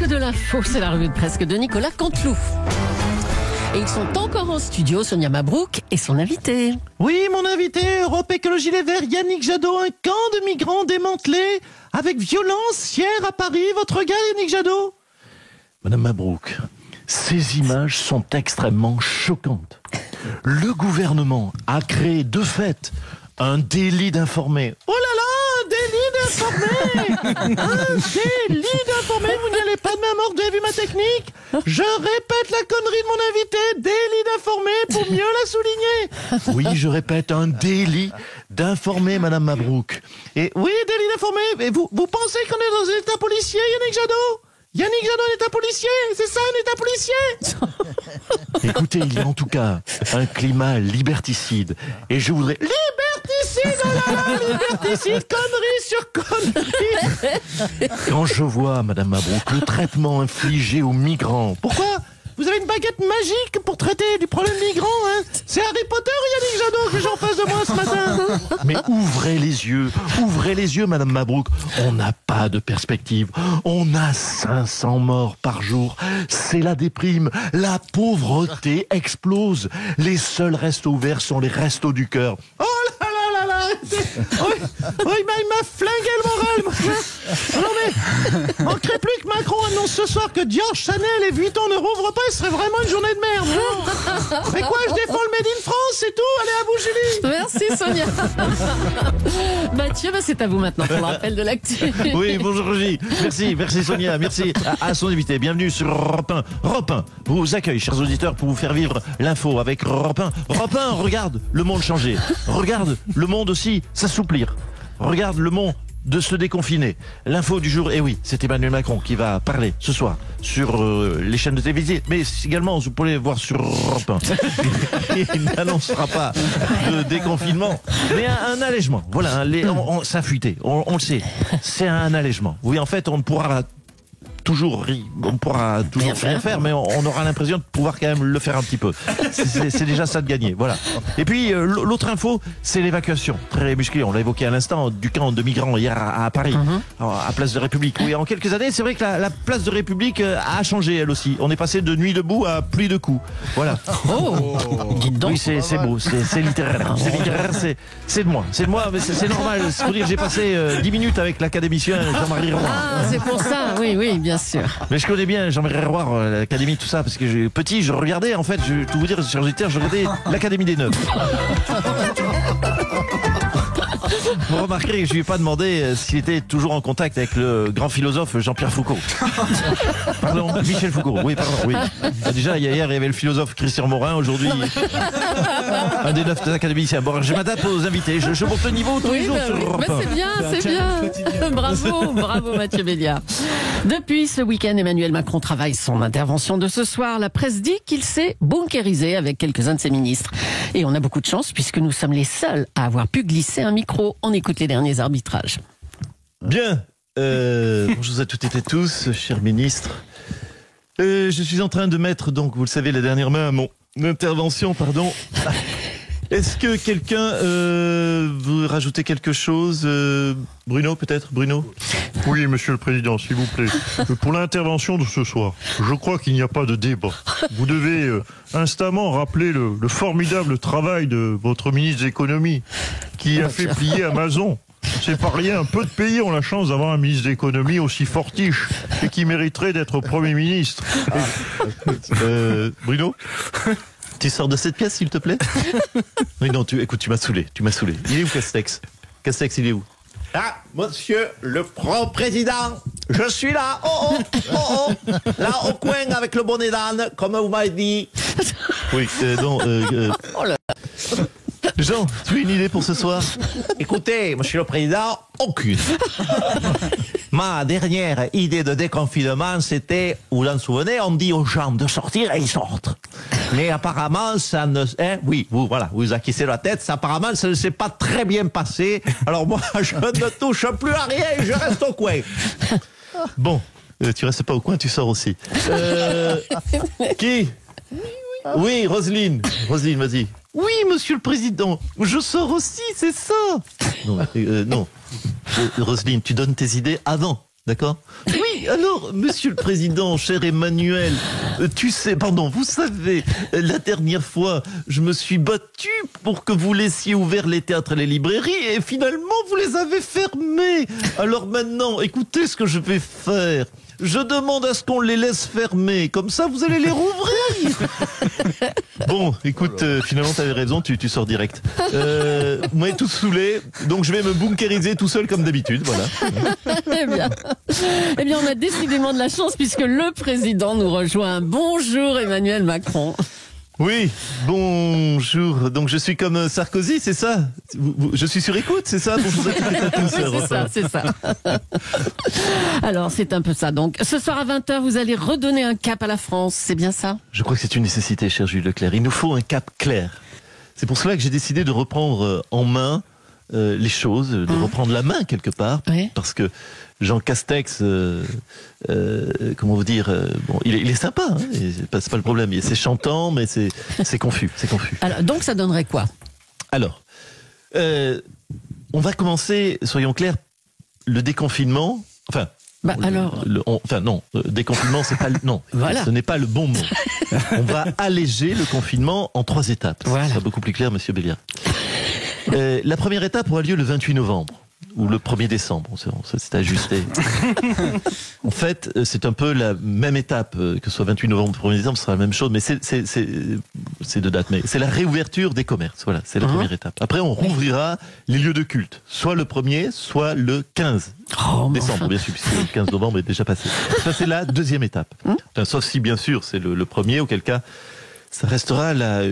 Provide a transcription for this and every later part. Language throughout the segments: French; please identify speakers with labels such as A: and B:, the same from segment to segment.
A: presque de l'info, c'est la revue de presque de Nicolas Canteloup. Et ils sont encore en studio, Sonia Mabrouk et son invité.
B: Oui, mon invité, Europe Écologie Les Verts, Yannick Jadot, un camp de migrants démantelé avec violence hier à Paris. Votre regard, Yannick Jadot? Madame Mabrouk, ces images sont extrêmement choquantes. Le gouvernement a créé de fait un délit d'informer. Oh là là, un délit d'informer! Un délit d'informer, vous n'y allez pas de main morte, vous avez vu ma technique? Je répète la connerie de mon invité, délit d'informer pour mieux la souligner. Oui, je répète, un délit d'informer, Madame Mabrouk. Et oui, délit d'informer, et vous pensez qu'on est dans un état policier, Yannick Jadot? Yannick Jadot est un policier, c'est ça un état policier? Écoutez, il y a en tout cas un climat liberticide. Et je voudrais... Liberticide, oh là là, liberticide, connerie sur connerie. Quand je vois, Madame Mabrouk, le traitement infligé aux migrants... Pourquoi? Vous avez une baguette magique pour traiter du problème migrant, hein? C'est Harry Potter, Yannick Jadot, que j'ai en face de moi ce matin. Mais ouvrez les yeux, Madame Mabrouk. On n'a pas de perspective. On a 500 morts par jour. C'est la déprime. La pauvreté explose. Les seuls restos ouverts sont les restos du cœur. Oh là là là là! Oui, il m'a flingué le moral. Non mais, manquerait plus que Macron annonce ce soir que Dior, Chanel et Vuitton ne rouvrent pas, ce serait vraiment une journée de merde. Mais quoi, je défends le Made in France, c'est tout. Allez, à vous, Julie.
A: Merci Sonia. Mathieu, c'est à vous maintenant pour le rappel de l'actu.
B: Oui, bonjour Roger. Merci Sonia, merci à son invité. Bienvenue sur Europe 1. Europe 1 vous accueille, chers auditeurs, pour vous faire vivre l'info avec Europe 1. Europe 1, regarde le monde changer. Regarde le monde aussi s'assouplir. Regarde le monde de se déconfiner. L'info du jour, et oui, c'est Emmanuel Macron qui va parler ce soir sur les chaînes de télévision, mais également, vous pouvez voir sur Europe 1. Il n'annoncera pas de déconfinement, mais un allègement. Voilà, ça a fuité, on le sait. C'est un allègement. Oui, en fait, on ne pourra toujours rien faire, mais on aura l'impression de pouvoir quand même le faire un petit peu. C'est déjà ça de gagner, voilà. Et puis l'autre info, c'est l'évacuation très musclée. On l'a évoqué à l'instant, du camp de migrants hier à Paris, à Place de République. Oui, en quelques années, c'est vrai que la Place de République a changé elle aussi. On est passé de nuit debout à pluie de coups. Voilà.
A: Oh, dites donc.
B: Oui, c'est beau, c'est littéraire. C'est littéraire, c'est de moi, mais c'est normal. C'est pour dire que j'ai passé 10 minutes avec l'académicien Jean-Marie Roy.
A: Ah, c'est pour ça, oui, bien sûr.
B: Mais je connais bien Jean-Marie Roy, l'académie, tout ça, parce que petit, je regardais, en fait, je vais tout vous dire, sur Twitter, je regardais l'Académie des Neufs. Vous remarquerez que je lui ai pas demandé s'il était toujours en contact avec le grand philosophe Jean-Pierre Foucault. Pardon, Michel Foucault. Oui, pardon, oui. Déjà, hier, il y avait le philosophe Christian Morin. Aujourd'hui, un des 9 académiciens. Bon, je m'adapte aux invités. Je monte le niveau tous les jours sur Europe 1.
A: C'est bien. Bravo Mathieu Béliard. Depuis ce week-end, Emmanuel Macron travaille son intervention de ce soir. La presse dit qu'il s'est bunkérisé avec quelques-uns de ses ministres. Et on a beaucoup de chance puisque nous sommes les seuls à avoir pu glisser un micro. On écoute les derniers arbitrages.
B: Bien. Bonjour à toutes et à tous, chers ministres. Je suis en train de mettre, donc, vous le savez, la dernière main à mon intervention, pardon. Est-ce que quelqu'un veut rajouter quelque chose? Bruno, peut-être? Bruno?
C: Oui, Monsieur le Président, s'il vous plaît. Pour l'intervention de ce soir, je crois qu'il n'y a pas de débat. Vous devez instamment rappeler le formidable travail de votre ministre de l'Économie qui a fait plier Amazon. C'est pas rien. Peu de pays ont la chance d'avoir un ministre de l'économie aussi fortiche et qui mériterait d'être Premier ministre.
B: Bruno? Tu sors de cette pièce, s'il te plaît? Oui, non, écoute, tu m'as saoulé. Il est où, Castex? Castex, il est où?
D: Ah, monsieur le président, je suis là, là au coin avec le bonnet d'âne, comme vous m'avez dit.
B: Oui, Jean, tu as une idée pour ce soir?
D: Écoutez, monsieur le président, aucune. Ma dernière idée de déconfinement, c'était, vous vous en souvenez, on dit aux gens de sortir et ils sortent. Mais apparemment, ça ne... oui, vous acquissez la tête, apparemment, ça ne s'est pas très bien passé. Alors moi, je ne touche plus à rien et je reste au coin.
B: Bon, tu restes pas au coin, tu sors aussi. Qui? Oui, Roselyne, vas-y. Oui, monsieur le président, je sors aussi, c'est ça. Non, Roselyne, tu donnes tes idées avant, d'accord? Oui, Oui, alors, Monsieur le Président, cher Emmanuel, vous savez, la dernière fois, je me suis battu pour que vous laissiez ouverts les théâtres et les librairies, et finalement, vous les avez fermés. Alors maintenant, écoutez ce que je vais faire. Je demande à ce qu'on les laisse fermer, comme ça vous allez les rouvrir. Bon, écoute, finalement t'avais raison, tu sors direct. Moi tout saoulé, donc je vais me bunkériser tout seul comme d'habitude, voilà.
A: Eh bien, on a décidément de la chance puisque le président nous rejoint. Bonjour Emmanuel Macron.
B: Oui, bonjour. Donc je suis comme Sarkozy, c'est ça? Je suis sur écoute, c'est ça? Bonjour à toutes et à tous.
A: C'est ça. Alors, c'est un peu ça. Donc, ce soir à 20h, vous allez redonner un cap à la France, c'est bien ça?
B: Je crois que c'est une nécessité, cher Jules Leclerc. Il nous faut un cap clair. C'est pour cela que j'ai décidé de reprendre en main les choses, de reprendre la main quelque part,
A: oui.
B: Parce que Jean Castex, comment vous dire, bon, il est sympa, hein, c'est pas le problème. C'est chantant, mais c'est confus,
A: Alors, donc ça donnerait quoi?
B: Alors, on va commencer, soyons clairs, le déconfinement. Enfin, déconfinement, c'est pas
A: voilà.
B: Ce n'est pas le bon mot. On va alléger le confinement en 3 étapes.
A: Voilà.
B: Ce sera beaucoup plus clair, Monsieur Béliard. La première étape aura lieu le 28 novembre. Ou le 1er décembre, ça s'est ajusté. En fait, c'est un peu la même étape, que ce soit 28 novembre ou 1er décembre, ce sera la même chose, mais c'est 2 dates. Mais c'est la réouverture des commerces, voilà, c'est la première étape. Après, on rouvrira les lieux de culte, soit le 1er, soit le 15 décembre, bien sûr, puisque le 15 novembre est déjà passé. Ça, c'est la deuxième étape. Enfin, sauf si, bien sûr, c'est le 1er, auquel cas, ça restera là,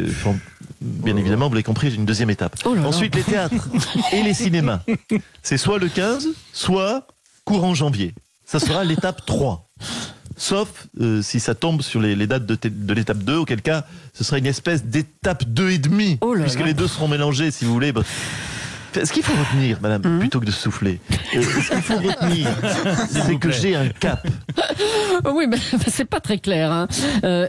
B: bien évidemment, vous l'avez compris, une deuxième étape. Ensuite, les théâtres et les cinémas. C'est soit le 15, soit courant janvier. Ça sera l'étape 3. Sauf si ça tombe sur les dates de l'étape 2, auquel cas, ce sera une espèce d'étape 2,5. Puisque les deux seront mélangés, si vous voulez. Ce qu'il faut retenir, madame, plutôt que de souffler, ce qu'il faut retenir, c'est que j'ai un cap.
A: Oui, mais c'est pas très clair. Hein.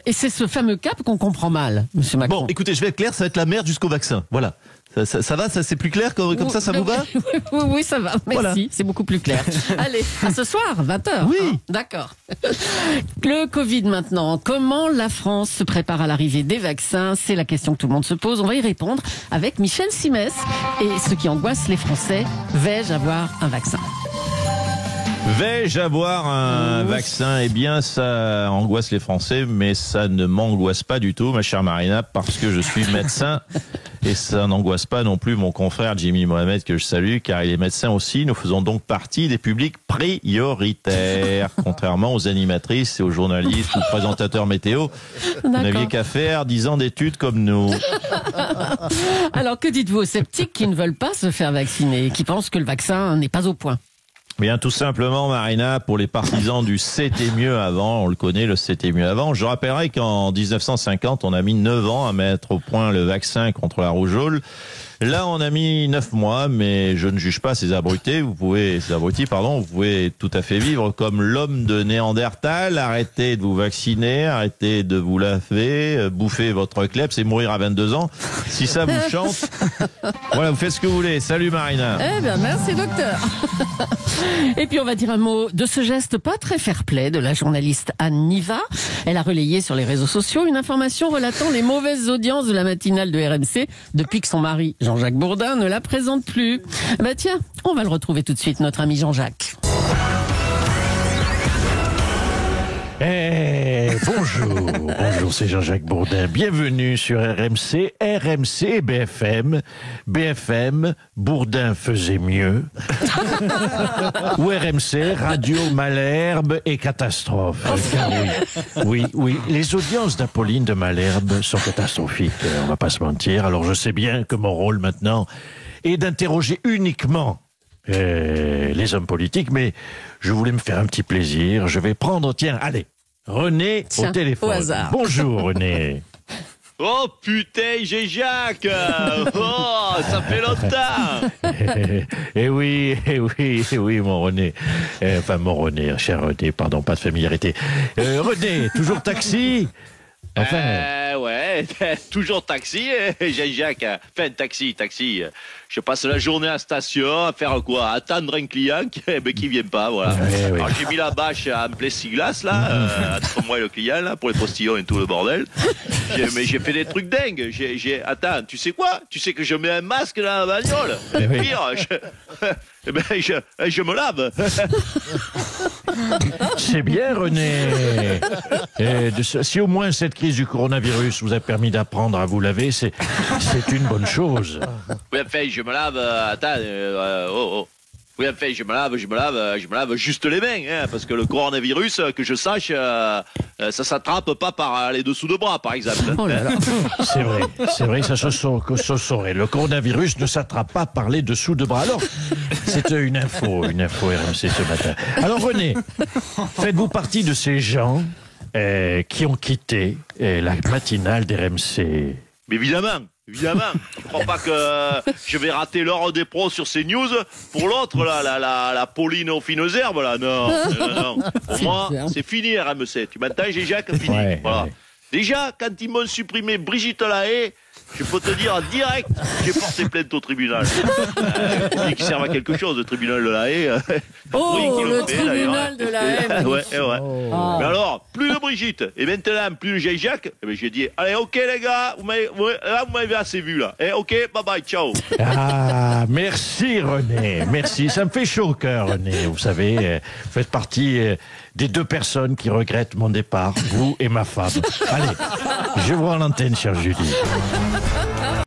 A: Et c'est ce fameux cap qu'on comprend mal, monsieur Macron.
B: Bon, écoutez, je vais être clair, ça va être la merde jusqu'au vaccin. Voilà. Ça va, ça c'est plus clair comme ça vous va?
A: Oui, ça va. Merci, voilà. C'est beaucoup plus clair. Allez, à ce soir, 20h.
B: Oui.
A: Hein, d'accord. Le Covid maintenant. Comment la France se prépare à l'arrivée des vaccins? C'est la question que tout le monde se pose. On va y répondre avec Michel Simès. Et ce qui angoisse les Français, vais-je avoir un vaccin?
E: Vais-je avoir un vaccin? Eh bien, ça angoisse les Français, mais ça ne m'angoisse pas du tout, ma chère Marina, parce que je suis médecin. Et ça n'angoisse pas non plus mon confrère Jimmy Mohamed, que je salue, car il est médecin aussi. Nous faisons donc partie des publics prioritaires, contrairement aux animatrices et aux journalistes ou présentateurs météo. Vous n'aviez qu'à faire 10 ans d'études comme nous.
A: Alors, que dites-vous aux sceptiques qui ne veulent pas se faire vacciner et qui pensent que le vaccin n'est pas au point?
E: Bien, tout simplement, Marina, pour les partisans du c'était mieux avant, on le connaît, le c'était mieux avant. Je rappellerai qu'en 1950, on a mis 9 ans à mettre au point le vaccin contre la rougeole. Là, on a mis 9 mois, mais je ne juge pas ces abrutis. Vous pouvez tout à fait vivre comme l'homme de Néandertal. Arrêtez de vous vacciner, arrêtez de vous laver, bouffer votre kleps et mourir à 22 ans. Si ça vous chante, voilà, vous faites ce que vous voulez. Salut Marina.
A: Eh bien, merci docteur. Et puis on va dire un mot de ce geste pas très fair-play de la journaliste Anne Niva. Elle a relayé sur les réseaux sociaux une information relatant les mauvaises audiences de la matinale de RMC depuis que son mari Jean-Jacques Bourdin ne la présente plus. Bah tiens, on va le retrouver tout de suite, notre ami Jean-Jacques.
F: Bonjour, c'est Jean-Jacques Bourdin. Bienvenue sur RMC, RMC, BFM, Bourdin faisait mieux. Ou RMC, Radio Malherbe et Catastrophe. Oui, les audiences d'Apolline de Malherbe sont catastrophiques, on va pas se mentir. Alors je sais bien que mon rôle maintenant est d'interroger uniquement les hommes politiques, mais je voulais me faire un petit plaisir. Je vais prendre, René au téléphone.
A: Au hasard.
F: Bonjour René.
E: Oh putain, j'ai Jacques. Oh, ça fait longtemps.
F: Eh oui, mon René. Mon René, cher René, pardon, pas de familiarité. René, toujours taxi?
E: Ouais,
G: toujours taxi, Jean-Jacques. Enfin, taxi. Je passe la journée à la station à faire quoi? Attendre un client qui vient pas, voilà.
F: Oui.
G: Alors, j'ai mis la bâche en plexiglas, là, entre moi et le client, là, pour les postillons et tout le bordel. Mais j'ai fait des trucs dingues. Attends, tu sais quoi? Tu sais que je mets un masque dans la bagnole.
F: Oui.
G: Pire, je me lave.
F: C'est bien, René. Si au moins cette crise du coronavirus vous a permis d'apprendre à vous laver, c'est une bonne chose.
G: Oui, enfin, je me lave. Oui, enfin, je me lave juste les mains, hein, parce que le coronavirus, que je sache, ça s'attrape pas par les dessous de bras, par exemple.
A: Oh là là.
F: C'est vrai, ça se saurait. Le coronavirus ne s'attrape pas par les dessous de bras. Alors, c'est une info RMC ce matin. Alors, René, faites-vous partie de ces gens qui ont quitté la matinale d'RMC?
G: Mais évidemment. Je crois pas que je vais rater l'heure des pros sur ces news pour l'autre, là, la Pauline aux fines herbes, là. Non. Pour moi, c'est fini, RMC. Tu m'entends, Jacques? Fini.
F: Ouais,
G: voilà.
F: ouais.
G: Déjà, quand ils m'ont supprimé Brigitte Lahaye, je peux te dire direct, j'ai porté plainte au tribunal. Faut bien qu'il serve à quelque chose, le tribunal de la Haye.
A: Oh,
G: Oui, qu'il
A: le
G: fait,
A: tribunal de la Haye.
G: Ouais.
A: Oh.
G: Mais alors, plus de Brigitte, et maintenant plus de Jean-Jacques, eh ben, j'ai dit, allez, ok les gars, vous m'avez assez vu là. Eh, ok, bye bye, ciao.
F: Ah, merci René, merci. Ça me fait chaud au cœur, René. Vous savez, vous faites partie des 2 personnes qui regrettent mon départ, vous et ma femme. Allez, je vous rends l'antenne, chère Julie.